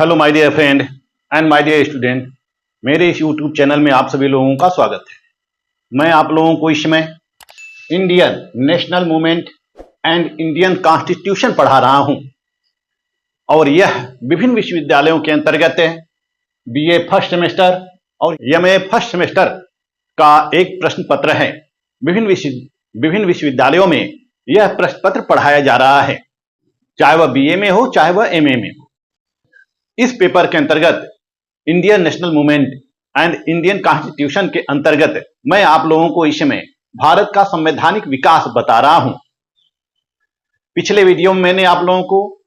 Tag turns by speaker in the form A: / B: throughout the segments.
A: Hello my dear friend and my dear student, मेरे इस YouTube channel में आप सभी लोगों का स्वागत है। मैं आप लोगों को इसमें Indian national movement and Indian constitution पढ़ा रहा हूं और यह विभिन्न विश्वविद्यालयों के अंतर्गत बीए फर्स्ट सेमेस्टर और एमए फर्स्ट सेमेस्टर का एक प्रश्न पत्र है। विभिन्न विश्वविद्यालयों में यह प्रश्न पत्र पढ़ाया जा रहा है, चाहे वह बीए में हो चाहे वह एमए में हो। इस पेपर के अंतर्गत Indian national movement and Indian constitution के अंतर्गत मैं आप लोगों को इसमें भारत का संवैधानिक विकास बता रहा हूं। पिछले वीडियो में मैंने आप लोगों को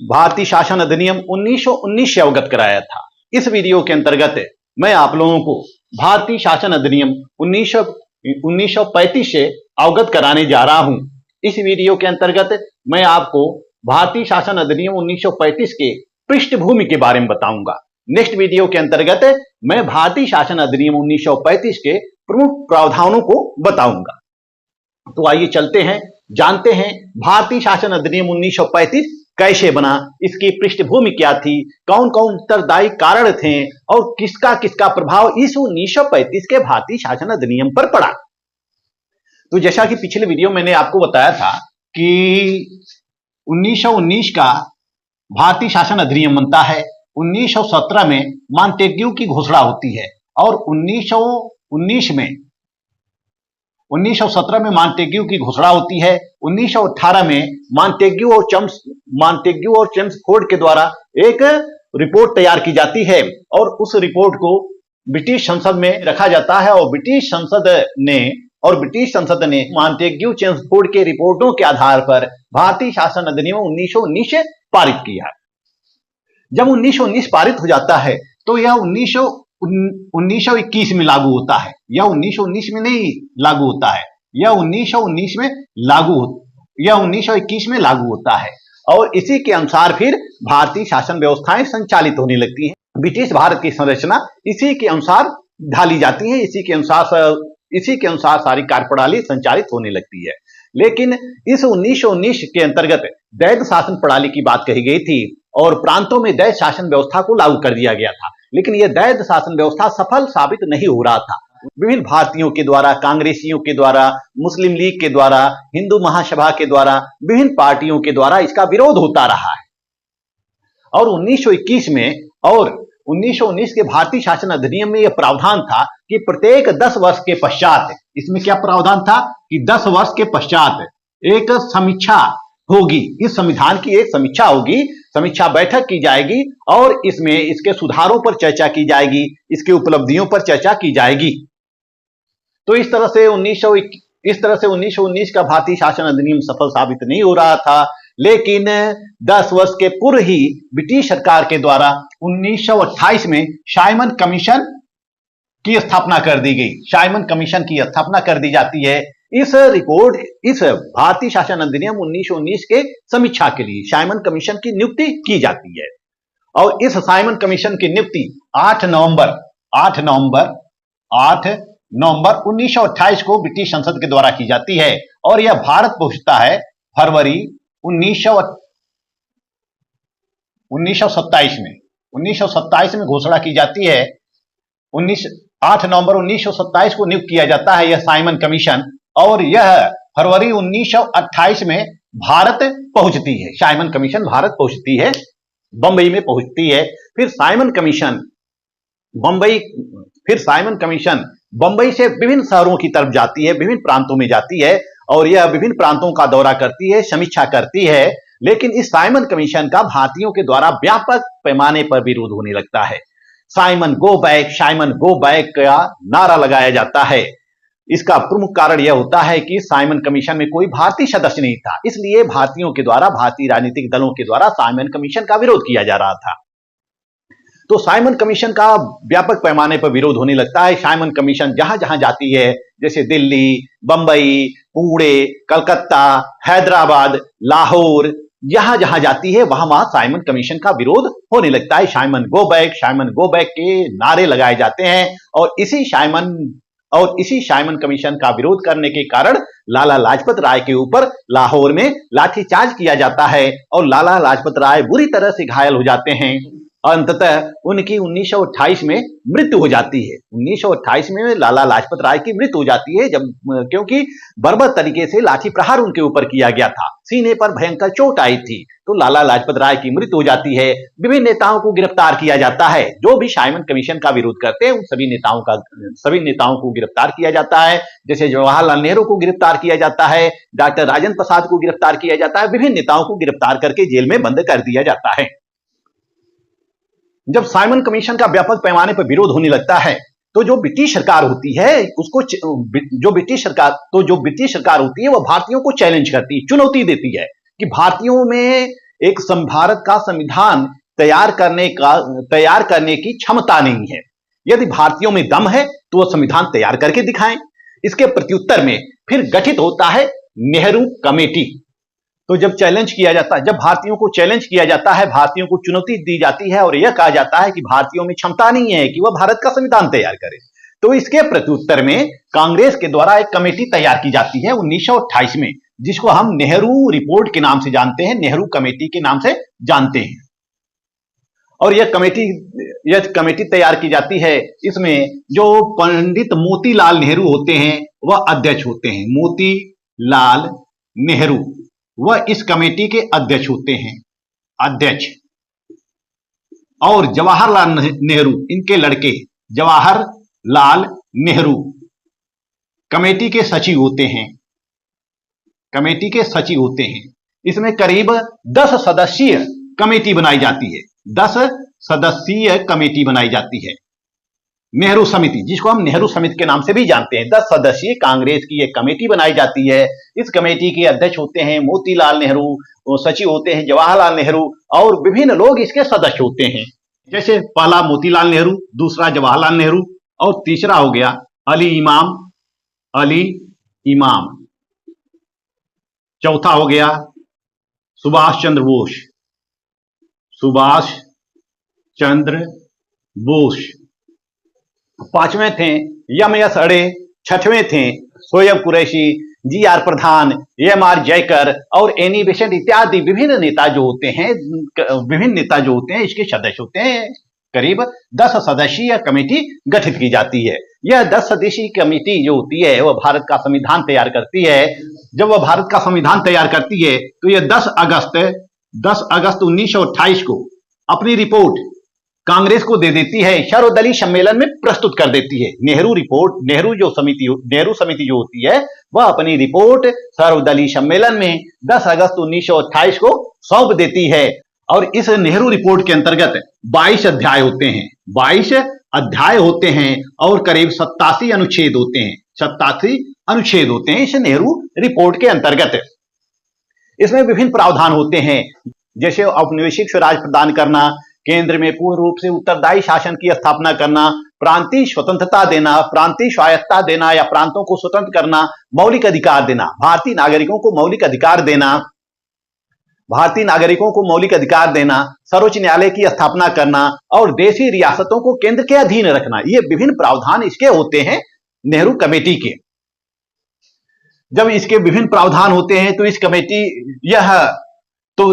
A: भारतीय शासन अधिनियम 1919 से अवगत कराया था। इस वीडियो के अंतर्गत मैं आप लोगों को भारतीय शासन अधिनियम 1935 से अवगत कराने जा रहा हूं। इस वीडियो के अंतर्गत मैं आपको भारतीय शासन अधिनियम 1935 के पृष्ठभूमि के बारे में बताऊंगा। नेक्स्ट वीडियो के अंतर्गत मैं भारतीय शासन अधिनियम 1935 के प्रमुख प्रावधानों को बताऊंगा। तो आइए चलते हैं, जानते हैं भारतीय शासन अधिनियम 1935 कैसे बना, इसकी पृष्ठभूमि क्या थी, कौन कौन उत्तरदायी कारण थे और किसका किसका प्रभाव इस 1935 के भारतीय शासन अधिनियम पर पड़ा। तो जैसा कि पिछले वीडियो मैंने आपको बताया था कि 1919 का भारतीय शासन अधिनियम बनता है। 1917 में मॉन्टेग्यू की घोषणा होती है और 1917 में मॉन्टेग्यू की घोषणा होती है। 1918 में मॉन्टेग्यू और चेम्सफोर्ड के द्वारा एक रिपोर्ट तैयार की जाती है और उस रिपोर्ट को ब्रिटिश संसद में रखा जाता है और ब्रिटिश संसद ने मॉन्टेग्यू चेम्सफोर्ड के रिपोर्टों के आधार पर भारतीय शासन अधिनियम 1919 पारित किया। जब 1919 पारित हो जाता है तो यह 1921 में लागू होता है। यह 1919 में नहीं लागू होता है, यह 1921 में लागू होता है और इसी के अनुसार फिर भारतीय शासन व्यवस्थाएं संचालित होने लगती हैं। ब्रिटिश भारत की संरचना इसी के अनुसार ढाली जाती है, इसी के अनुसार सारी कार्यप्रणाली संचालित होने लगती है। लेकिन इस 1919 के अंतर्गत दैध शासन प्रणाली की बात कही गई थी और प्रांतों में दैध शासन व्यवस्था को लागू कर दिया गया था, लेकिन यह दैध शासन व्यवस्था सफल साबित नहीं हो रहा था। विभिन्न भारतीयों के द्वारा, कांग्रेसियों के द्वारा, मुस्लिम लीग के द्वारा, हिंदू महासभा के द्वारा, विभिन्न पार्टियों के द्वारा इसका विरोध होता रहा है और 1919 के भारतीय शासन अधिनियम में यह प्रावधान था कि प्रत्येक 10 वर्ष के पश्चात, इसमें क्या प्रावधान था कि 10 वर्ष के पश्चात एक समीक्षा होगी, इस संविधान की एक समीक्षा होगी, समीक्षा बैठक की जाएगी और इसमें इसके सुधारों पर चर्चा की जाएगी, इसके उपलब्धियों पर चर्चा की जाएगी। तो इस तरह से 1919 का भारतीय शासन अधिनियम सफल साबित नहीं हो रहा था। लेकिन 10 वर्ष के पूर्व ही ब्रिटिश सरकार के द्वारा 1928 में साइमन कमीशन की स्थापना कर दी गई। साइमन कमीशन की स्थापना कर दी जाती है। इस भारतीय शासन अधिनियम 1919 के समीक्षा के लिए साइमन कमीशन की नियुक्ति की जाती है और इस साइमन कमीशन की नियुक्ति 8 नवंबर 1928 को ब्रिटिश संसद के द्वारा की जाती है और यह भारत पहुंचता है फरवरी 1927 में घोषणा की जाती है। 8 नवंबर 1927 को नियुक्त किया जाता है यह साइमन कमीशन और यह फरवरी 1928 में भारत पहुंचती है। साइमन कमीशन भारत पहुंचती है, बंबई में पहुंचती है। फिर साइमन कमीशन बंबई से विभिन्न शहरों की तरफ जाती है, विभिन्न प्रांतों में जाती है और यह विभिन्न प्रांतों का दौरा करती है, समीक्षा करती है। लेकिन इस साइमन कमीशन का भारतीयों के द्वारा व्यापक पैमाने पर विरोध होने लगता है। साइमन गो बैक का नारा लगाया जाता है। इसका प्रमुख कारण यह होता है कि साइमन कमीशन में कोई भारतीय सदस्य नहीं था, इसलिए भारतीयों के द्वारा, भारतीय राजनीतिक दलों के द्वारा साइमन कमीशन का विरोध किया जा रहा था। तो साइमन कमीशन का व्यापक पैमाने पर विरोध होने लगता है। साइमन कमीशन जहां जहां जाती है, जैसे दिल्ली, बंबई, पुणे, कलकत्ता, हैदराबाद, लाहौर, जहां जहां जाती है वहां वहां साइमन कमीशन का विरोध होने लगता है। साइमन गो बैक के नारे लगाए जाते हैं और इसी साइमन कमीशन का विरोध करने के कारण लाला लाजपत राय के ऊपर लाहौर में लाठीचार्ज किया जाता है और लाला लाजपत राय बुरी तरह से घायल हो जाते हैं अंततः उनकी 1928 में मृत्यु हो जाती है। 1928 में लाला लाजपत राय की मृत्यु हो जाती है, जब क्योंकि बर्बर तरीके से लाठी प्रहार उनके ऊपर किया गया था, सीने पर भयंकर चोट आई थी, तो लाला लाजपत राय की मृत्यु हो जाती है। विभिन्न नेताओं को गिरफ्तार किया जाता है, जो भी साइमन कमीशन का विरोध करते हैं उन सभी नेताओं को गिरफ्तार किया जाता है। जैसे जवाहरलाल नेहरू को गिरफ्तार किया जाता है, डॉक्टर राजेंद्र प्रसाद को गिरफ्तार किया जाता है, विभिन्न नेताओं को गिरफ्तार करके जेल में बंद कर दिया जाता है। जब साइमन कमीशन का व्यापक पैमाने पर विरोध होने लगता है, तो जो ब्रिटिश सरकार होती है उसको जो ब्रिटिश सरकार होती है वह भारतीयों को चैलेंज करती है, चुनौती देती है कि भारतीयों में एक भारत का संविधान तैयार करने की क्षमता नहीं है। यदि भारतीयों में दम है तो वह संविधान तैयार करके दिखाएं। इसके प्रत्युत्तर में फिर गठित होता है नेहरू कमेटी। तो जब भारतीयों को चैलेंज किया जाता है, भारतीयों को चुनौती दी जाती है और यह कहा जाता है कि भारतीयों में क्षमता नहीं है कि वह भारत का संविधान तैयार करें, तो इसके प्रत्युत्तर में कांग्रेस के द्वारा एक कमेटी तैयार की जाती है 1928 में, जिसको हम नेहरू रिपोर्ट के नाम से जानते हैं, नेहरू कमेटी के नाम से जानते हैं। और यह कमेटी तैयार की जाती है। इसमें जो पंडित मोतीलाल नेहरू होते हैं वह अध्यक्ष होते हैं। मोतीलाल नेहरू वह इस कमेटी के अध्यक्ष होते हैं, और जवाहरलाल नेहरू, इनके लड़के जवाहरलाल नेहरू कमेटी के सचिव होते हैं। इसमें करीब 10 सदस्यीय कमेटी बनाई जाती है, 10 सदस्यीय कमेटी बनाई जाती है। नेहरू समिति, जिसको हम नेहरू समिति के नाम से भी जानते हैं, 10 सदस्यीय कांग्रेस की एक कमेटी बनाई जाती है। इस कमेटी के अध्यक्ष होते हैं मोतीलाल नेहरू, सचिव होते हैं जवाहरलाल नेहरू, और विभिन्न लोग इसके सदस्य होते हैं। जैसे पहला मोतीलाल नेहरू, दूसरा जवाहरलाल नेहरू, और तीसरा हो गया अली इमाम, चौथा हो गया सुभाष चंद्र बोस, पांचवें थे एम.एस. अड़े, छठवें थे शोएब कुरैशी, जी.आर. प्रधान, एम.आर. जयकर और एनी बेसेंट इत्यादि विभिन्न नेता जो होते हैं इसके सदस्य होते हैं। करीब 10 सदस्यीय कमेटी गठित की जाती है। यह 10 सदस्यीय कमेटी जो होती है वह भारत का संविधान तैयार करती है। जब वह भारत का संविधान तैयार करती है तो यह 10 अगस्त 1928 को अपनी रिपोर्ट कांग्रेस को दे देती है, सर्वदलीय सम्मेलन में प्रस्तुत कर देती है। नेहरू समिति जो होती है वह अपनी रिपोर्ट सर्वदलीय सम्मेलन में 10 अगस्त 1928 को सौंप देती है। और इस नेहरू रिपोर्ट के अंतर्गत 22 अध्याय होते हैं और करीब 87 अनुच्छेद होते हैं इस नेहरू रिपोर्ट के अंतर्गत। इसमें विभिन्न प्रावधान होते हैं, जैसे औपनिवेशिक स्वराज प्रदान करना, केंद्र में पूर्ण रूप से उत्तरदायी शासन की स्थापना करना, प्रांतीय स्वतंत्रता देना, प्रांतीय स्वायत्तता देना या प्रांतों को स्वतंत्र करना, मौलिक अधिकार देना, भारतीय नागरिकों को मौलिक अधिकार देना, सर्वोच्च न्यायालय की स्थापना करना और देशी रियासतों को केंद्र के अधीन रखना, ये विभिन्न प्रावधान इसके होते हैं नेहरू कमेटी के। जब इसके विभिन्न प्रावधान होते हैं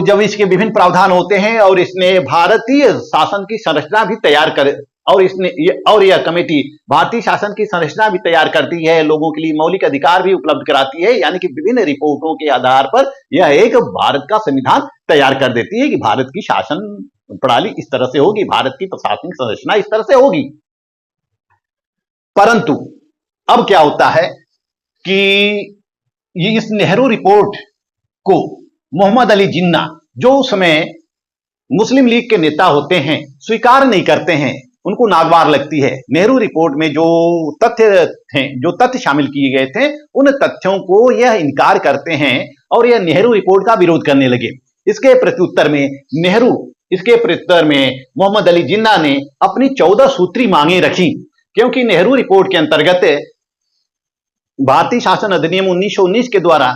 A: जब इसके विभिन्न प्रावधान होते हैं और इसने भारतीय शासन की संरचना भी तैयार कर यह कमेटी भारतीय शासन की संरचना भी तैयार करती है, लोगों के लिए मौलिक अधिकार भी उपलब्ध कराती है। यानी कि विभिन्न रिपोर्टों के आधार पर यह एक भारत का संविधान तैयार कर देती है कि भारत की शासन प्रणाली इस तरह से होगी, भारत की प्रशासनिक संरचना इस तरह से होगी। परंतु अब क्या होता है कि इस नेहरू रिपोर्ट को मोहम्मद अली जिन्ना, जो उस समय मुस्लिम लीग के नेता होते हैं, स्वीकार नहीं करते हैं, उनको नागवार लगती है। नेहरू रिपोर्ट में जो तथ्य शामिल किए गए थे उन तथ्यों को यह इनकार करते हैं और यह नेहरू रिपोर्ट का विरोध करने लगे। इसके प्रत्युत्तर में मोहम्मद अली जिन्ना ने अपनी 14 सूत्री मांगे रखी, क्योंकि नेहरू रिपोर्ट के अंतर्गत भारतीय शासन अधिनियम 1919 के द्वारा,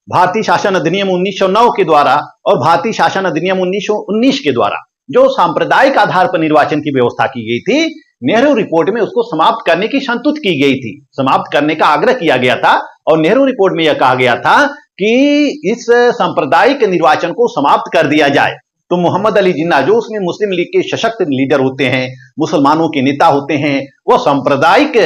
A: भारतीय शासन अधिनियम 1909 के द्वारा और भारतीय शासन अधिनियम 1919 के द्वारा जो सांप्रदायिक आधार पर निर्वाचन की व्यवस्था की गई थी, नेहरू रिपोर्ट में उसको समाप्त करने की संस्तुति की गई थी, समाप्त करने का आग्रह किया गया था। और नेहरू रिपोर्ट में यह कहा गया था कि इस सांप्रदायिक निर्वाचन को समाप्त कर दिया जाए। तो मोहम्मद अली जिन्ना जो उसमें मुस्लिम लीग के सशक्त लीडर होते हैं, मुसलमानों के नेता होते हैं, वो सांप्रदायिक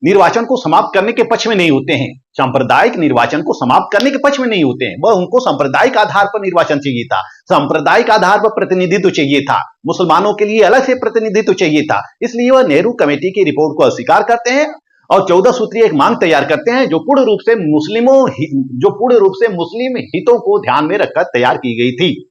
A: निर्वाचन को समाप्त करने के पक्ष में नहीं होते हैं। सांप्रदायिक निर्वाचन को समाप्त करने के पक्ष में नहीं होते हैं। वह उनको सांप्रदायिक आधार पर निर्वाचन चाहिए था, सांप्रदायिक आधार पर प्रतिनिधित्व चाहिए था, मुसलमानों के लिए अलग से प्रतिनिधित्व चाहिए था। इसलिए वह नेहरू कमेटी की रिपोर्ट को अस्वीकार करते हैं और 14 सूत्रीय एक मांग तैयार करते हैं जो पूर्ण रूप से मुस्लिम हितों को ध्यान में रखकर तैयार की गई थी।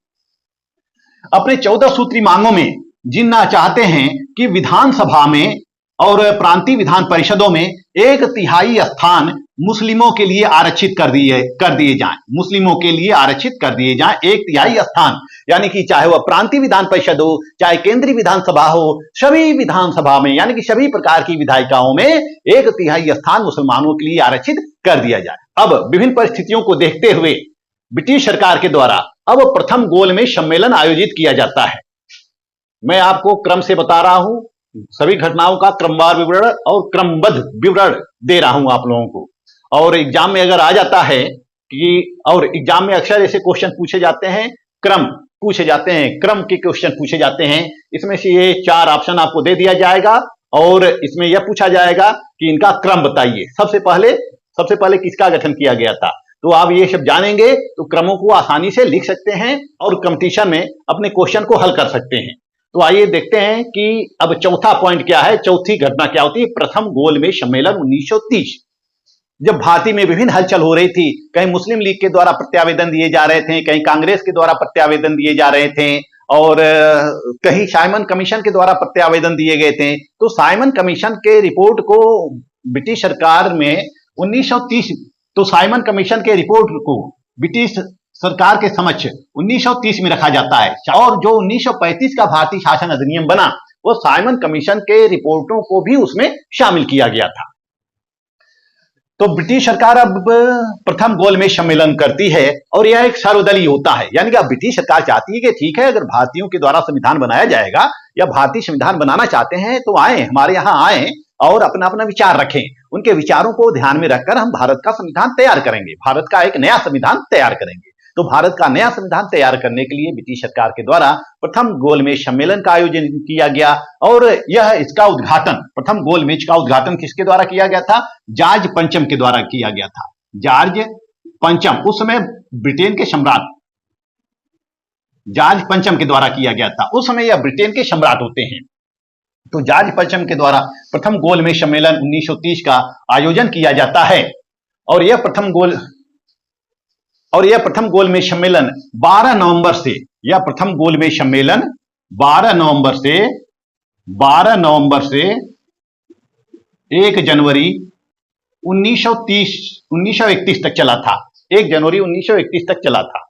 A: अपने 14 सूत्री मांगों में जिन्ना चाहते हैं कि विधानसभा में और प्रांतीय विधान परिषदों में 1/3 स्थान मुस्लिमों के लिए आरक्षित कर दिए जाएं। मुस्लिमों के लिए आरक्षित कर दिए जाएं 1/3 स्थान, यानी कि चाहे वह प्रांतीय विधान परिषद हो, चाहे केंद्रीय विधानसभा हो, सभी विधानसभा में यानी कि सभी प्रकार की विधायिकाओं में 1/3 स्थान मुसलमानों के लिए आरक्षित कर दिया जाए। अब विभिन्न परिस्थितियों को देखते हुए ब्रिटिश सरकार के द्वारा अब प्रथम गोलमेज सम्मेलन आयोजित किया जाता है। मैं आपको क्रम से बता रहा हूं, सभी घटनाओं का क्रमवार विवरण और क्रमबद्ध विवरण दे रहा हूं आप लोगों को। और एग्जाम में अगर आ जाता है और एग्जाम में अक्सर ऐसे क्वेश्चन पूछे जाते हैं, क्रम के क्वेश्चन पूछे जाते हैं। इसमें से ये 4 ऑप्शन आपको दे दिया जाएगा और इसमें यह पूछा जाएगा कि इनका क्रम बताइए। सबसे पहले किसका गठन किया गया था, तो आप ये सब जानेंगे तो क्रमों को आसानी से लिख सकते हैं और कंपटीशन में अपने क्वेश्चन को हल कर सकते हैं। तो आइए देखते हैं कि अब चौथा पॉइंट क्या है, चौथी घटना क्या होती है। प्रथम गोलमेज सम्मेलन 1930, जब भारतीय में विभिन्न हलचल हो रही थी, कहीं मुस्लिम लीग के द्वारा प्रत्यावेदन दिए जा रहे थे, कहीं कांग्रेस के द्वारा प्रत्यावेदन दिए जा रहे थे और कहीं साइमन कमीशन के द्वारा प्रत्यावेदन दिए गए थे। तो साइमन कमीशन के रिपोर्ट को ब्रिटिश सरकार में 1930 तो साइमन कमीशन के रिपोर्ट को ब्रिटिश सरकार के समक्ष 1930 में रखा जाता है और जो 1935 का भारतीय शासन अधिनियम बना वो साइमन कमीशन के रिपोर्टों को भी उसमें शामिल किया गया था। तो ब्रिटिश सरकार अब प्रथम गोलमेज सम्मेलन करती है और यह एक सर्वदलीय होता है, यानी कि अब ब्रिटिश सरकार चाहती है कि ठीक है, अगर भारतीयों के द्वारा संविधान बनाया जाएगा या भारतीय संविधान बनाना चाहते हैं तो आए, हमारे यहाँ आए और अपना अपना विचार रखें। उनके विचारों को ध्यान में रखकर हम भारत का संविधान तैयार करेंगे, भारत का एक नया संविधान तैयार करेंगे। तो भारत का नया संविधान तैयार करने के लिए ब्रिटिश सरकार के द्वारा प्रथम गोलमेज सम्मेलन का आयोजन किया गया और इसका उद्घाटन, प्रथम गोलमेज का उद्घाटन किसके द्वारा किया गया था, जॉर्ज पंचम के द्वारा किया गया था। जॉर्ज पंचम, उस समय ब्रिटेन के सम्राट जॉर्ज पंचम के द्वारा किया गया था। उस समय यह ब्रिटेन के सम्राट होते हैं। तो जॉर्ज पंचम के द्वारा प्रथम गोलमेज सम्मेलन 1930 का आयोजन किया जाता है और यह प्रथम गोलमेज सम्मेलन 12 नवंबर से 1 जनवरी 1931 तक चला था। 1 जनवरी 1931 तक चला था।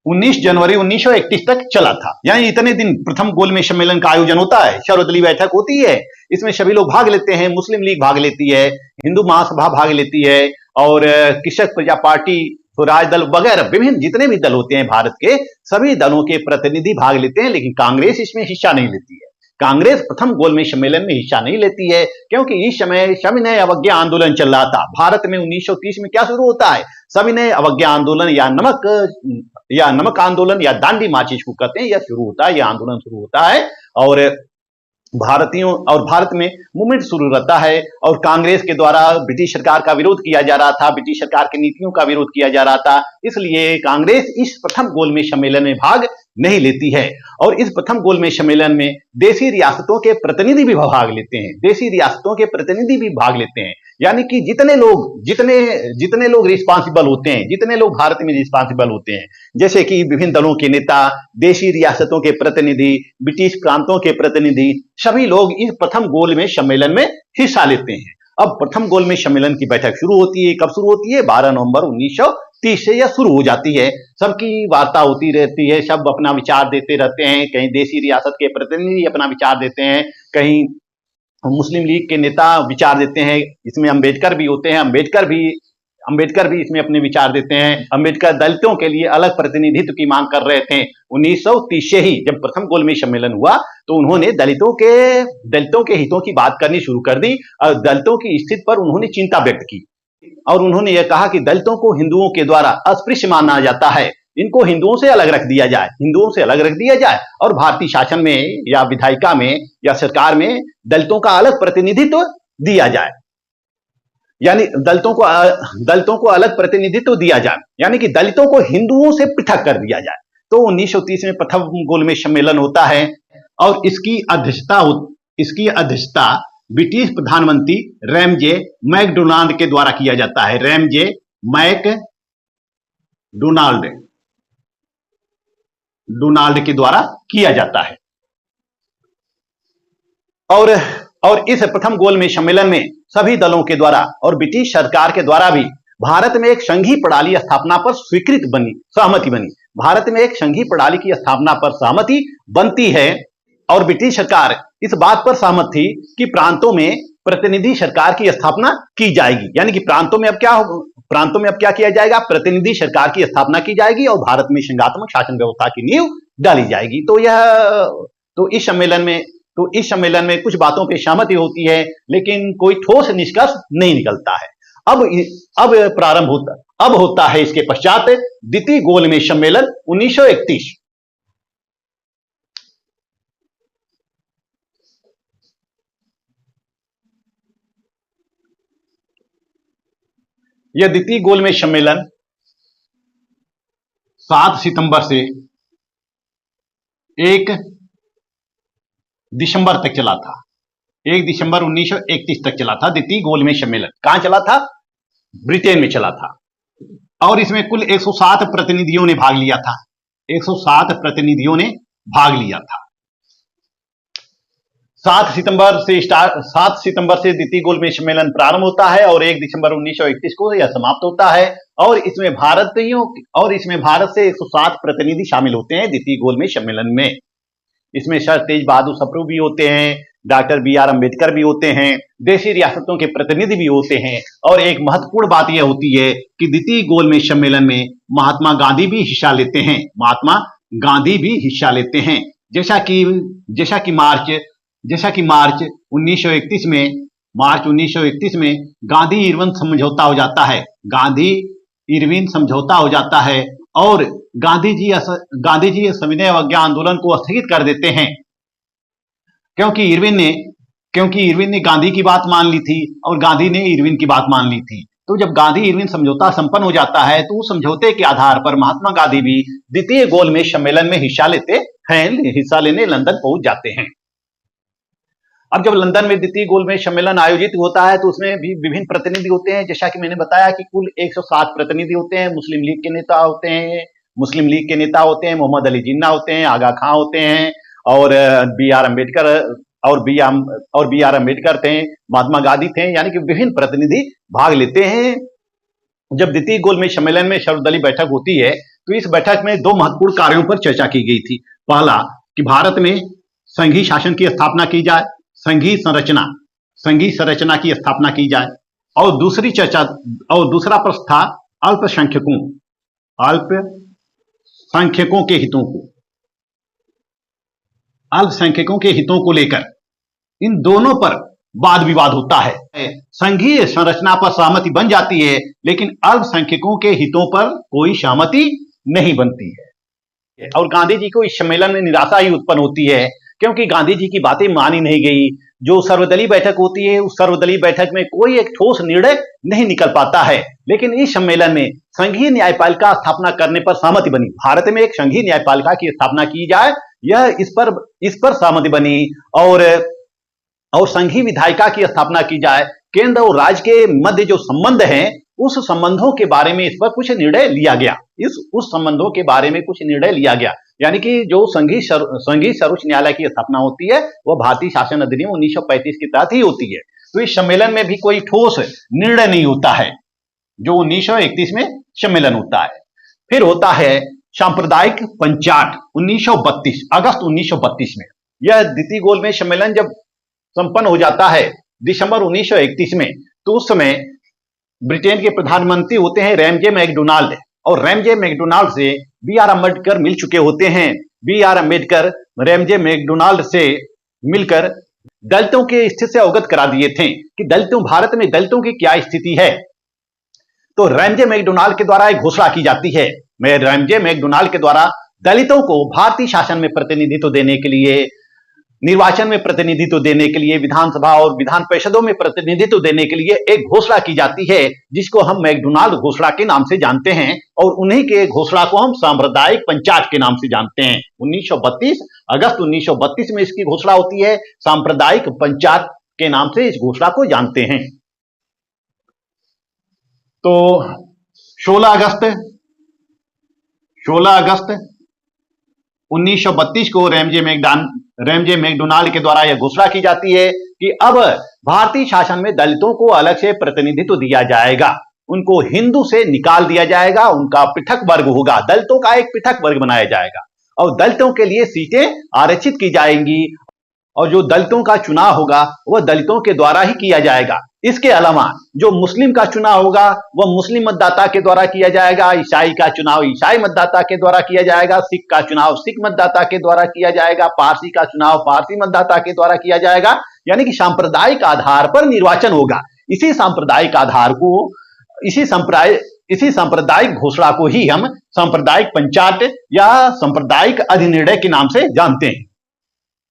A: 19 जनवरी 1931 तक चला था, यानी इतने दिन प्रथम गोलमेज सम्मेलन का आयोजन होता है। सर्वदलीय बैठक होती है, इसमें सभी लोग भाग लेते हैं। मुस्लिम लीग भाग लेती है, हिंदू महासभा भाग लेती है और कृषक प्रजा पार्टी, स्वराज दल वगैरह विभिन्न जितने भी दल होते हैं भारत के, सभी दलों के प्रतिनिधि भाग लेते हैं। लेकिन कांग्रेस इसमें हिस्सा नहीं लेती है। कांग्रेस प्रथम गोलमेज सम्मेलन में हिस्सा नहीं लेती है क्योंकि इस समय सविनय अवज्ञा आंदोलन चल रहा था। भारत में 1930 में क्या शुरू होता है, सविनय अवज्ञा आंदोलन या नमक आंदोलन या दांडी मार्च को कहते हैं, यह शुरू होता है, यह आंदोलन शुरू होता है और भारत में मूवमेंट शुरू रहता है और कांग्रेस के द्वारा ब्रिटिश सरकार का विरोध किया जा रहा था, ब्रिटिश सरकार की नीतियों का विरोध किया जा रहा था। इसलिए कांग्रेस इस प्रथम गोलमेज सम्मेलन में भाग नहीं लेती है और इस प्रथम गोलमेज सम्मेलन में देशी रियासतों के प्रतिनिधि भी भाग लेते हैं। यानी कि जितने लोग रिस्पांसिबल होते हैं, जितने लोग भारत में रिस्पांसिबल होते हैं, जैसे कि विभिन्न दलों के नेता, देशी रियासतों के प्रतिनिधि, ब्रिटिश प्रांतों के प्रतिनिधि, सभी लोग इस प्रथम गोलमेज सम्मेलन में हिस्सा लेते हैं। अब प्रथम गोलमेज सम्मेलन की बैठक शुरू होती है। कब शुरू होती है, 12 नवंबर 1930 से यह शुरू हो जाती है। सबकी वार्ता होती रहती है, सब अपना विचार देते रहते हैं। कहीं देशी रियासत के प्रतिनिधि अपना विचार देते हैं, कहीं मुस्लिम लीग के नेता विचार देते हैं। इसमें अंबेडकर भी होते हैं, अंबेडकर भी इसमें अपने विचार देते हैं। अंबेडकर दलितों के लिए अलग प्रतिनिधित्व की मांग कर रहे थे। 1930 से ही जब प्रथम गोलमेज सम्मेलन हुआ तो उन्होंने दलितों के हितों की बात करनी शुरू कर दी और दलितों की स्थिति पर उन्होंने चिंता व्यक्त की। और उन्होंने यह कहा कि दलितों को हिंदुओं के द्वारा अस्पृश्य माना जाता है, इनको हिंदुओं से अलग रख दिया जाए, हिंदुओं से अलग रख दिया जाए और भारतीय शासन में या विधायिका में या सरकार में दलितों का अलग प्रतिनिधित्व दिया जाए, यानी दलितों को अलग प्रतिनिधित्व दिया जाए, यानी कि दलितों को हिंदुओं से पृथक कर दिया जाए। तो 1930 में प्रथम गोलमेज सम्मेलन होता है और इसकी अध्यक्षता ब्रिटिश प्रधानमंत्री रैमजे मैकडोनाल्ड के द्वारा किया जाता है। रैमजे मैकडोनाल्ड के द्वारा किया जाता है। और इस प्रथम गोलमेज सम्मेलन में सभी दलों के द्वारा और ब्रिटिश सरकार के द्वारा भी भारत में एक संघीय प्रणाली स्थापना पर सहमति बनी। भारत में एक संघीय प्रणाली की स्थापना पर सहमति बनती है और ब्रिटिश सरकार इस बात पर सहमत थी कि प्रांतों में प्रतिनिधि सरकार की स्थापना की जाएगी, यानी कि प्रांतों में अब क्या किया जाएगा, प्रतिनिधि सरकार की स्थापना की जाएगी और भारत में संघात्मक शासन व्यवस्था की नींव डाली जाएगी। तो इस सम्मेलन में कुछ बातों पर सहमति होती है, लेकिन कोई ठोस निष्कर्ष नहीं निकलता है। अब होता है इसके पश्चात द्वितीय गोलमेज सम्मेलन 1931। यह द्वितीय गोलमेज सम्मेलन 7 सितंबर से 1 दिसंबर तक चला था। 1 दिसंबर 1931 तक चला था द्वितीय गोलमेज सम्मेलन। कहां चला था? ब्रिटेन में चला था और इसमें कुल 107 प्रतिनिधियों ने भाग लिया था। 107 प्रतिनिधियों ने भाग लिया था। 7 सितंबर से द्वितीय गोलमेज सम्मेलन प्रारंभ होता है और 1 दिसंबर 1931 को यह समाप्त होता है और इसमें भारत से 107 प्रतिनिधि शामिल होते हैं द्वितीय गोलमेज सम्मेलन में। इसमें सर तेज बहादुर सप्रू भी होते हैं, डॉक्टर B.R. अम्बेडकर भी होते हैं, देशी रियासतों के प्रतिनिधि भी होते हैं और एक महत्वपूर्ण बात यह होती है कि द्वितीय गोलमेज सम्मेलन में महात्मा गांधी भी हिस्सा लेते हैं। जैसा कि मार्च 1931 में गांधी इरविन समझौता हो जाता है और गांधी जी सविनय अवज्ञा आंदोलन को स्थगित कर देते हैं, क्योंकि इरविन ने गांधी की बात मान ली थी और गांधी ने इरविन की बात मान ली थी। तो जब गांधी इरविन समझौता संपन्न हो जाता है तो उस समझौते के आधार पर महात्मा गांधी भी द्वितीय गोलमेज सम्मेलन में हिस्सा लेने लंदन पहुंच जाते हैं। अब जब लंदन में द्वितीय गोलमेज सम्मेलन आयोजित होता है तो उसमें भी विभिन्न प्रतिनिधि होते हैं। जैसा कि मैंने बताया कि कुल 107 प्रतिनिधि होते हैं। मुस्लिम लीग के नेता होते हैं, मोहम्मद अली जिन्ना होते हैं, आगा खां होते हैं और B.R. अम्बेडकर थे, महात्मा गांधी थे, यानी कि विभिन्न प्रतिनिधि भाग लेते हैं। जब द्वितीय गोलमेज सम्मेलन में सर्वदलीय बैठक होती है तो इस बैठक में 2 महत्वपूर्ण कार्यों पर चर्चा की गई थी। पहला कि भारत में संघीय शासन की स्थापना की जाए, संघीय संरचना की स्थापना की जाए और दूसरा प्रश्न था अल्पसंख्यकों के हितों को लेकर इन दोनों पर वाद विवाद होता है। संघीय संरचना पर सहमति बन जाती है, लेकिन अल्पसंख्यकों के हितों पर कोई सहमति नहीं बनती है और गांधी जी को इस सम्मेलन में निराशा ही उत्पन्न होती है, क्योंकि गांधी जी की बातें मानी नहीं गई। जो सर्वदलीय बैठक होती है उस सर्वदलीय बैठक में कोई एक ठोस निर्णय नहीं निकल पाता है, लेकिन इस सम्मेलन में संघीय न्यायपालिका स्थापना करने पर सहमति बनी। भारत में एक संघीय न्यायपालिका की स्थापना की जाए, यह इस पर सहमति बनी और संघीय विधायिका की स्थापना की जाए। केंद्र और राज्य के मध्य जो संबंध हैं उस संबंधों के बारे में इस पर कुछ निर्णय लिया गया। यानी कि जो संघीय सर्वोच्च न्यायालय की स्थापना होती है वह भारतीय शासन अधिनियम 1935 के तहत ही होती है। तो इस सम्मेलन में भी कोई ठोस निर्णय नहीं होता है जो 1931 में सम्मेलन होता है। फिर होता है सांप्रदायिक पंचाट 1932, अगस्त 1932 में। यह द्वितीय गोलमेज सम्मेलन जब संपन्न हो जाता है दिसंबर 1931 में, तो उस समय ब्रिटेन के प्रधानमंत्री होते हैं रैमजे मैकडोनाल्ड और रैमजे मैकडोनाल्ड से B.R. अम्बेडकर मिल चुके होते हैं। B.R. अम्बेडकर रैमजे मैकडोनाल्ड से मिलकर दलितों के स्थिति से अवगत करा दिए थे कि भारत में दलितों की क्या स्थिति है। तो रैमजे मैकडोनाल्ड के द्वारा एक घोषणा की जाती है। मैं रैमजे मैकडोनाल्ड के द्वारा दलितों को भारतीय शासन में प्रतिनिधित्व देने के लिए, निर्वाचन में प्रतिनिधित्व देने के लिए, विधानसभा और विधान परिषदों में प्रतिनिधित्व देने के लिए एक घोषणा की जाती है, जिसको हम मैकडोनाल्ड घोषणा के नाम से जानते हैं। और उन्हीं के घोषणा को हम सांप्रदायिक पंचायत के नाम से जानते हैं। 1932 अगस्त 1932 में इसकी घोषणा होती है। सांप्रदायिक पंचायत के नाम से इस घोषणा को जानते हैं। तो 16 अगस्त 1932 को रैमजे मैकडोनाल्ड के द्वारा यह घोषणा की जाती है कि अब भारतीय शासन में दलितों को अलग से प्रतिनिधित्व दिया जाएगा, उनको हिंदू से निकाल दिया जाएगा, उनका पृथक वर्ग होगा, दलितों का एक पृथक वर्ग बनाया जाएगा और दलितों के लिए सीटें आरक्षित की जाएंगी और जो दलितों का चुनाव होगा वह दलितों के द्वारा ही किया जाएगा। इसके अलावा जो मुस्लिम का चुनाव होगा वह मुस्लिम मतदाता के द्वारा किया जाएगा, ईसाई का चुनाव ईसाई मतदाता के द्वारा किया जाएगा, सिख का चुनाव सिख मतदाता के द्वारा किया जाएगा, पारसी का चुनाव पारसी मतदाता के द्वारा किया जाएगा। यानी कि सांप्रदायिक आधार पर निर्वाचन होगा। इसी सांप्रदायिक आधार को, इसी सांप्रदायिक घोषणा को ही हम सांप्रदायिक पंचायत या सांप्रदायिक अधिनिर्णय के नाम से जानते हैं।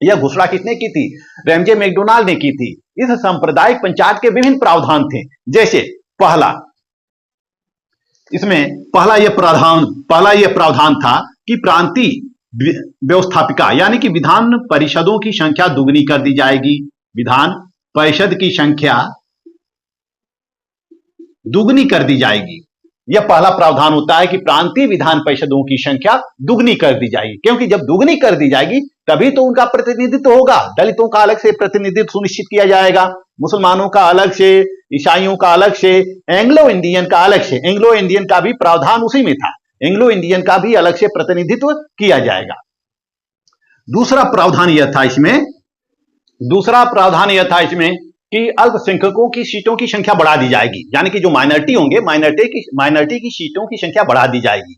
A: यह घोषणा किसने की थी? रैमजे मैकडोनाल्ड ने की थी। इस सांप्रदायिक पंचायत के विभिन्न प्रावधान थे। जैसे पहला यह प्रावधान था कि प्रांतीय व्यवस्थापिका यानी कि विधान परिषदों की संख्या दुगनी कर दी जाएगी। विधान परिषद की संख्या दुगनी कर दी जाएगी। यह पहला प्रावधान होता है कि प्रांतीय विधान परिषदों की संख्या दुगनी कर दी जाएगी, क्योंकि जब दुगनी कर दी जाएगी तभी तो उनका प्रतिनिधित्व होगा। दलितों का अलग से प्रतिनिधित्व सुनिश्चित किया जाएगा, मुसलमानों का अलग से, ईसाइयों का अलग से, एंग्लो इंडियन का अलग से। एंग्लो इंडियन का भी प्रावधान उसी में था। एंग्लो इंडियन का भी अलग से प्रतिनिधित्व किया जाएगा। दूसरा प्रावधान यह था इसमें कि अल्पसंख्यकों की सीटों की संख्या बढ़ा दी जाएगी, यानी कि जो माइनॉरिटी होंगे माइनॉरिटी की सीटों की संख्या बढ़ा दी जाएगी।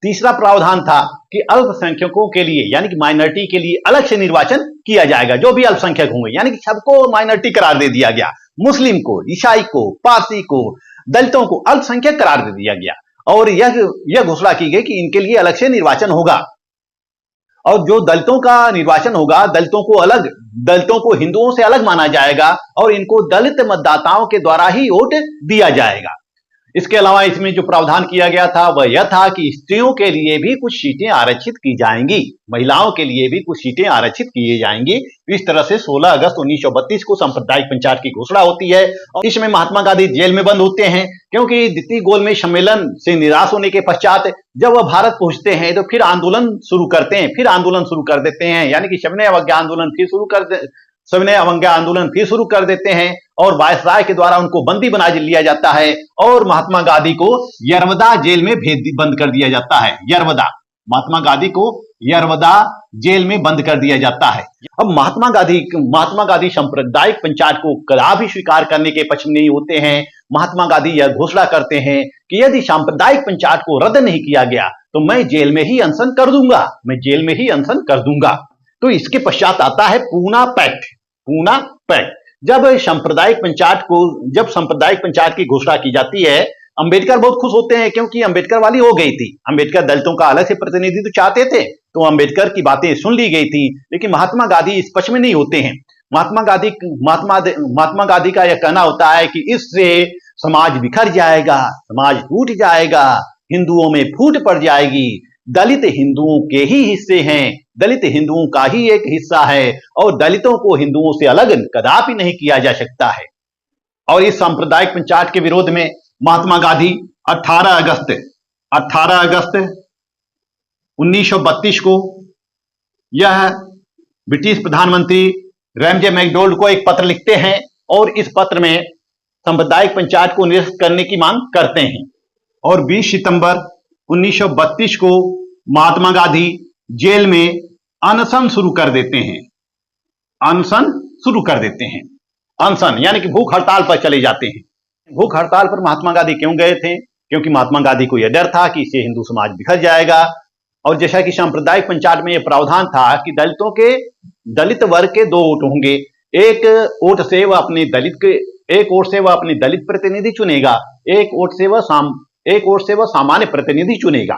A: तीसरा प्रावधान था कि अल्पसंख्यकों के लिए यानी कि माइनॉरिटी के लिए अलग से निर्वाचन किया जाएगा। जो भी अल्पसंख्यक होंगे, यानी कि सबको माइनॉरिटी करार दे दिया गया। मुस्लिम को, ईसाई को, पारसी को, दलितों को अल्पसंख्यक करार दे दिया गया और यह घोषणा की गई कि इनके लिए अलग से निर्वाचन होगा। और जो दलितों का निर्वाचन होगा, दलितों को हिंदुओं से अलग माना जाएगा और इनको दलित मतदाताओं के द्वारा ही वोट दिया जाएगा। इसके अलावा इसमें जो प्रावधान किया गया था वह यह था कि स्त्रियों के लिए भी कुछ सीटें आरक्षित की जाएंगी, महिलाओं के लिए भी कुछ सीटें आरक्षित की जाएंगी। इस तरह से 16 अगस्त 1932 को सांप्रदायिक पंचायत की घोषणा होती है और इसमें महात्मा गांधी जेल में बंद होते हैं, क्योंकि द्वितीय गोलमेज सम्मेलन से निराश होने के पश्चात जब वह भारत पहुंचते हैं तो फिर आंदोलन शुरू कर देते हैं, यानी कि सविनय अवज्ञा आंदोलन फिर शुरू कर देते हैं और वायसराय के द्वारा उनको बंदी बना लिया जाता है और महात्मा गांधी को यरवदा जेल में बंद कर दिया जाता है। महात्मा गांधी को यरवदा जेल में बंद कर दिया जाता है। अब महात्मा गांधी सांप्रदायिक पंचायत को कदापि स्वीकार करने के पक्ष में नहीं होते हैं। महात्मा गांधी यह घोषणा करते हैं कि यदि सांप्रदायिक पंचायत को रद्द नहीं किया गया तो मैं जेल में ही अनशन कर दूंगा। तो इसके पश्चात आता है पूना पैक्ट। जब सांप्रदायिक पंचायत की घोषणा की जाती है, अंबेडकर बहुत खुश होते हैं, क्योंकि अंबेडकर वाली हो गई थी। अंबेडकर दलितों का अलग से प्रतिनिधित्व चाहते थे, तो अंबेडकर की बातें सुन ली गई थी। लेकिन महात्मा गांधी इस पक्ष में नहीं होते हैं। महात्मा गांधी का यह कहना होता है कि इससे समाज बिखर जाएगा, समाज टूट जाएगा, हिंदुओं में फूट पड़ जाएगी। दलित हिंदुओं के ही हिस्से हैं, दलित हिंदुओं का ही एक हिस्सा है और दलितों को हिंदुओं से अलग कदापि नहीं किया जा सकता है। और इस सांप्रदायिक पंचायत के विरोध में महात्मा गांधी 18 अगस्त 1932 को यह ब्रिटिश प्रधानमंत्री रैमजे मैकडोनाल्ड को एक पत्र लिखते हैं और इस पत्र में सांप्रदायिक पंचायत को निरस्त करने की मांग करते हैं। और 20 सितंबर 1932 को महात्मा गांधी जेल में अनशन शुरू कर देते हैं। अनशन यानी कि भूख हड़ताल पर चले जाते हैं। भूख हड़ताल पर महात्मा गांधी क्यों गए थे? क्योंकि महात्मा गांधी को यह डर था कि इससे हिंदू समाज बिखर जाएगा। और जैसा कि सांप्रदायिक पंचायत में यह प्रावधान था कि दलित वर्ग के 2 वोट होंगे। एक वोट से वह अपने दलित प्रतिनिधि चुनेगा एक वोट से वह सामान्य प्रतिनिधि चुनेगा।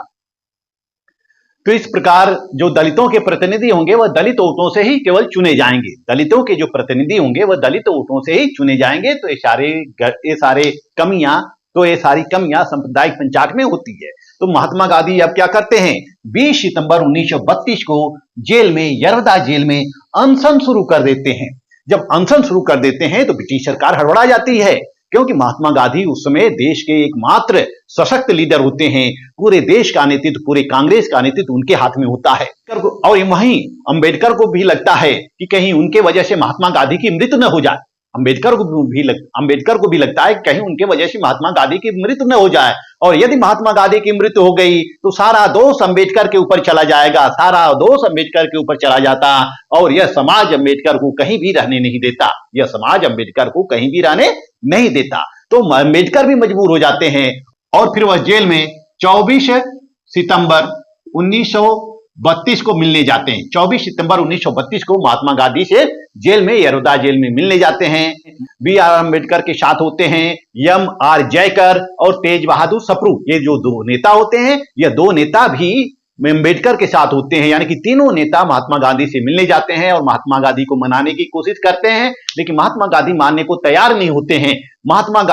A: तो इस प्रकार जो दलितों के प्रतिनिधि होंगे वह दलित वोटों से ही केवल चुने जाएंगे। दलितों के जो प्रतिनिधि होंगे वह दलित वोटों से ही चुने जाएंगे। तो ये सारी कमियां सांप्रदायिक पंचायत में होती है। तो महात्मा गांधी अब क्या करते हैं, 20 सितंबर 1932 को जेल में, यरवदा जेल में अनशन शुरू कर देते हैं। जब अनशन शुरू कर देते हैं तो ब्रिटिश सरकार हड़बड़ा जाती है, क्योंकि महात्मा गांधी उस समय देश के एकमात्र सशक्त लीडर होते हैं। पूरे देश का नेतृत्व, पूरे कांग्रेस का नेतृत्व उनके हाथ में होता है। और वहीं अंबेडकर को भी लगता है कि कहीं उनके वजह से महात्मा गांधी की मृत्यु न हो जाए। अंबेडकर को भी लगता है कि कहीं उनके वजह से महात्मा गांधी की मृत्यु न हो जाए, और यदि महात्मा गांधी की मृत्यु हो गई तो सारा दोष अंबेडकर के ऊपर चला जाएगा, सारा दोष अंबेडकर के ऊपर चला जाता, और यह समाज अंबेडकर को कहीं भी रहने नहीं देता, यह समाज अंबेडकर को कहीं भी रहने नहीं देता। तो अंबेडकर भी मजबूर हो जाते हैं, और फिर वह जेल में 24 सितंबर 1932 को मिलने जाते हैं। 24 सितंबर 1932 को महात्मा गांधी से जेल में, यरवदा जेल में मिलने जाते हैं। बी.आर. अम्बेडकर के साथ होते हैं एम.आर. जयकर और तेज बहादुर सप्रू। ये जो दो नेता होते हैं, ये दो नेता भी अम्बेडकर के साथ होते हैं, यानी कि तीनों नेता महात्मा गांधी से मिलने जाते हैं और महात्मा गांधी को मनाने की कोशिश करते हैं, लेकिन महात्मा गांधी मानने को तैयार नहीं होते हैं। महात्मा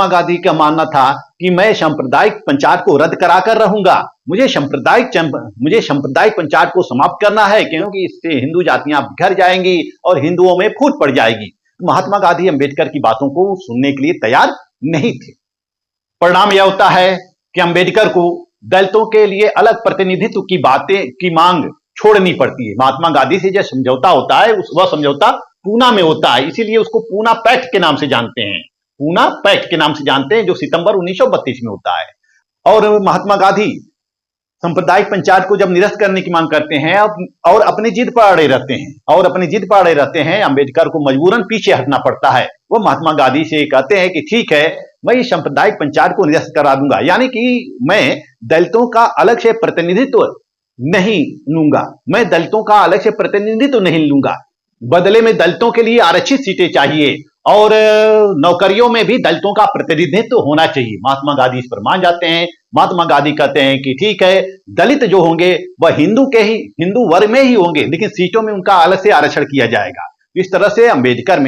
A: गांधी का मानना था कि मैं सांप्रदायिक पंचायत को रद्द कराकर रहूंगा, मुझे सांप्रदायिक पंचायत को समाप्त करना है, क्योंकि इससे हिंदू जातियां बिखर जाएंगी और हिंदुओं में फूट पड़ जाएगी। महात्मा गांधी अम्बेडकर की बातों को सुनने के लिए तैयार नहीं थे। परिणाम यह होता है कि अम्बेडकर को दलितों के लिए अलग प्रतिनिधित्व की मांग छोड़नी पड़ती है। महात्मा गांधी से जो समझौता होता है वह समझौता पूना में होता है, इसीलिए उसको पूना पैक्ट के नाम से जानते हैं। पूना पैक्ट के नाम से जानते हैं, जो सितंबर 1932 में होता है। और महात्मा गांधी सांप्रदायिक पंचायत को जब निरस्त करने की मांग करते हैं और अपनी जिद पर अड़े रहते हैं, अम्बेडकर को मजबूरन पीछे हटना पड़ता है। वो महात्मा गांधी से कहते हैं कि ठीक है, मैं इस सांप्रदायिक पंचायत को निरस्त करा दूंगा, यानी कि मैं दलितों का अलग से प्रतिनिधित्व नहीं लूंगा, बदले में दलितों के लिए आरक्षित सीटें चाहिए और नौकरियों में भी दलितों का प्रतिनिधित्व होना चाहिए। महात्मा गांधी इस पर मान जाते हैं। महात्मा गांधी कहते हैं कि ठीक है, दलित जो होंगे वह हिंदू वर्ग में ही होंगे, लेकिन सीटों में उनका अलग से आरक्षण किया जाएगा। इस तरह से अम्बेडकर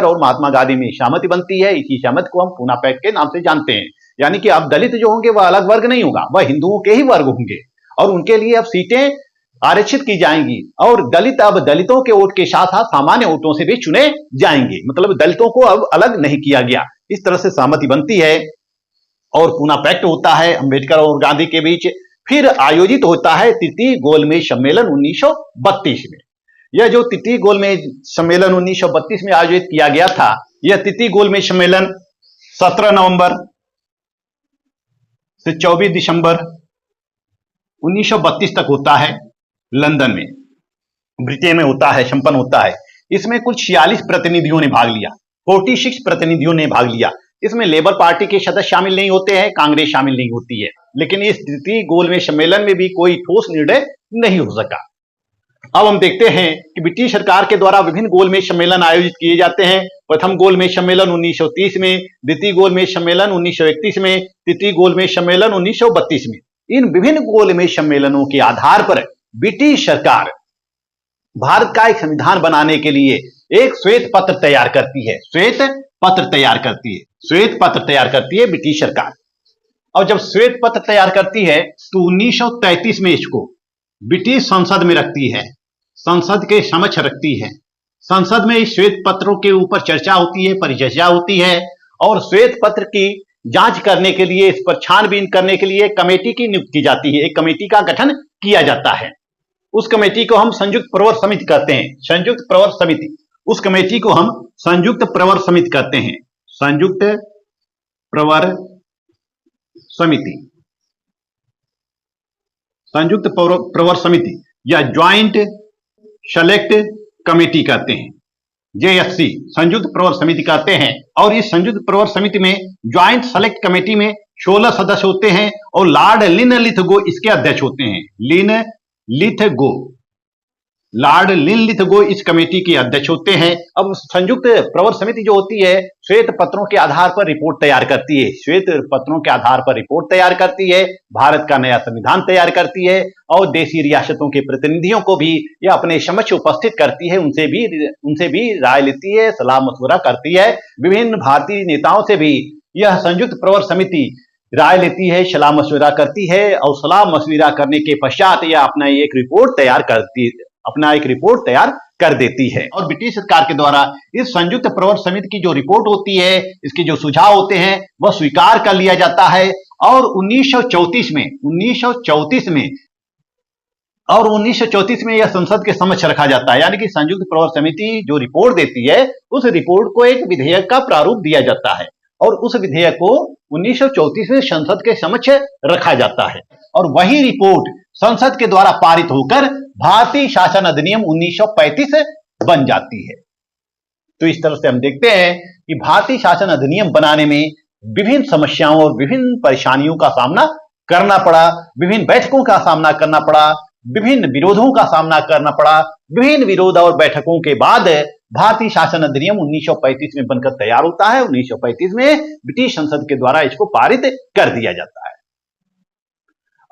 A: और महात्मा गांधी में सहमति बनती है। इसी सहमति को हम पूना पैक्ट के नाम से जानते हैं, यानी कि अब दलित जो होंगे वह अलग वर्ग नहीं होगा, वह हिंदुओं के ही वर्ग होंगे और उनके लिए अब सीटें आरक्षित की जाएंगी, और दलित अब दलितों के वोट के साथ साथ सामान्य वोटों से भी चुने जाएंगे, मतलब दलितों को अब अलग नहीं किया गया। इस तरह से सहमति बनती है और पूना पैक्ट होता है अम्बेडकर और गांधी के बीच। फिर आयोजित होता है तृतीय गोलमेज सम्मेलन 1932 में। यह जो तृतीय गोलमेज सम्मेलन 1932 में आयोजित किया गया था, यह तृतीय गोलमेज सम्मेलन 17 नवंबर से 24 दिसंबर 1932 तक होता है, लंदन में, ब्रिटेन में होता है, संपन्न होता है। इसमें कुल 46 प्रतिनिधियों ने भाग लिया, 46 प्रतिनिधियों ने भाग लिया। इसमें लेबर पार्टी के सदस्य शामिल नहीं होते हैं, कांग्रेस शामिल नहीं होती है, लेकिन इस तृतीय गोलमेज सम्मेलन में भी कोई ठोस निर्णय नहीं हो सका। अब हम देखते हैं कि ब्रिटिश सरकार के द्वारा विभिन्न गोलमेज सम्मेलन आयोजित किए जाते हैं। प्रथम गोलमेज सम्मेलन 1930 में, द्वितीय गोलमेज सम्मेलन 1931 में, तृतीय गोलमेज सम्मेलन 1932 में। इन विभिन्न गोलमेज सम्मेलनों के आधार पर ब्रिटिश सरकार भारत का एक संविधान बनाने के लिए एक श्वेत पत्र तैयार करती है। श्वेत पत्र तैयार करती है ब्रिटिश सरकार। और जब श्वेत पत्र तैयार करती है तो 1933 में इसको ब्रिटिश संसद में रखती है, संसद के समक्ष रखती है। संसद में इस श्वेत पत्रों के ऊपर चर्चा होती है, परिचर्चा होती है, और श्वेत पत्र की जांच करने के लिए, इस पर छानबीन करने के लिए कमेटी की नियुक्ति की जाती है, एक कमेटी का गठन किया जाता है। उस कमेटी को हम संयुक्त प्रवर समिति कहते हैं, संयुक्त प्रवर समिति। उस कमेटी को हम संयुक्त प्रवर समिति कहते हैं, संयुक्त प्रवर समिति, संयुक्त प्रवर समिति या ज्वाइंट सेलेक्ट कमेटी कहते हैं, JSC, संयुक्त प्रवर समिति कहते हैं। और इस संयुक्त प्रवर समिति में, ज्वाइंट सेलेक्ट कमेटी में 16 सदस्य होते हैं और लॉर्ड लिनलिथगो इसके अध्यक्ष होते हैं, लिनलिथगो। लॉर्ड लिनलिथगो इस कमेटी के अध्यक्ष होते हैं। अब संयुक्त प्रवर समिति जो होती है श्वेत पत्रों के आधार पर रिपोर्ट तैयार करती है, श्वेत पत्रों के आधार पर रिपोर्ट तैयार करती है, भारत का नया संविधान तैयार करती है और देशी रियासतों के प्रतिनिधियों को भी यह अपने समक्ष उपस्थित करती है, उनसे भी राय लेती है, सलाह मशवरा करती है। विभिन्न भारतीय नेताओं से भी यह संयुक्त प्रवर समिति राय लेती है, सलाह मशविरा करती है और सलाह मशविरा करने के पश्चात यह अपना एक रिपोर्ट तैयार कर देती है। और ब्रिटिश सरकार के द्वारा इस संयुक्त प्रवर समिति की जो रिपोर्ट होती है, इसके जो सुझाव होते हैं वह स्वीकार कर लिया जाता है और 1934 में यह संसद के समक्ष रखा जाता है। यानी कि संयुक्त प्रवर समिति जो रिपोर्ट देती है उस रिपोर्ट को एक विधेयक का प्रारूप दिया जाता है और उस विधेयक को 1934 में संसद के समक्ष रखा जाता है और वही रिपोर्ट संसद के द्वारा पारित होकर भारतीय शासन अधिनियम 1935 बन जाती है। तो इस तरह से हम देखते हैं कि भारतीय शासन अधिनियम बनाने में विभिन्न समस्याओं और विभिन्न परेशानियों का सामना करना पड़ा, विभिन्न बैठकों का सामना करना पड़ा, विभिन्न विरोधों का सामना करना पड़ा। विभिन्न विरोध और बैठकों के बाद भारतीय शासन अधिनियम 1935 में बनकर तैयार होता है। 1935 में ब्रिटिश संसद के द्वारा इसको पारित कर दिया जाता है।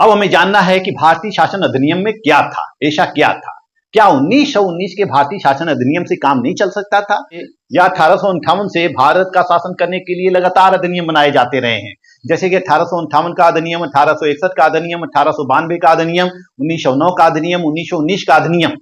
A: अब हमें जानना है कि भारतीय शासन अधिनियम में क्या था, ऐसा क्या था? क्या 1919 के भारतीय शासन अधिनियम से काम नहीं चल सकता था या 1858 से भारत का शासन करने के लिए लगातार अधिनियम बनाए जाते रहे हैं? जैसे कि 1858 का अधिनियम, 1861 का अधिनियम, 1892 का अधिनियम, 1909 का अधिनियम, 1919 का अधिनियम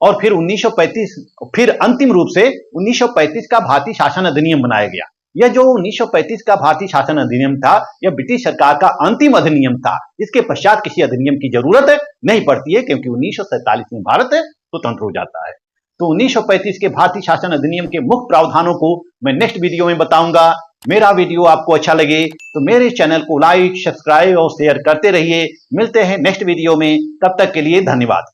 A: और फिर 1935, फिर अंतिम रूप से 1935 का भारतीय शासन अधिनियम बनाया गया। यह जो 1935 का भारतीय शासन अधिनियम था, यह ब्रिटिश सरकार का अंतिम अधिनियम था। इसके पश्चात किसी अधिनियम की जरूरत नहीं पड़ती है क्योंकि 1947 में भारत स्वतंत्र हो जाता है। तो 1935 के भारतीय शासन अधिनियम के मुख्य प्रावधानों को मैं नेक्स्ट वीडियो में बताऊंगा। मेरा वीडियो आपको अच्छा लगे तो मेरे चैनल को लाइक, सब्सक्राइब और शेयर करते रहिए। मिलते हैं नेक्स्ट वीडियो में, तब तक के लिए धन्यवाद।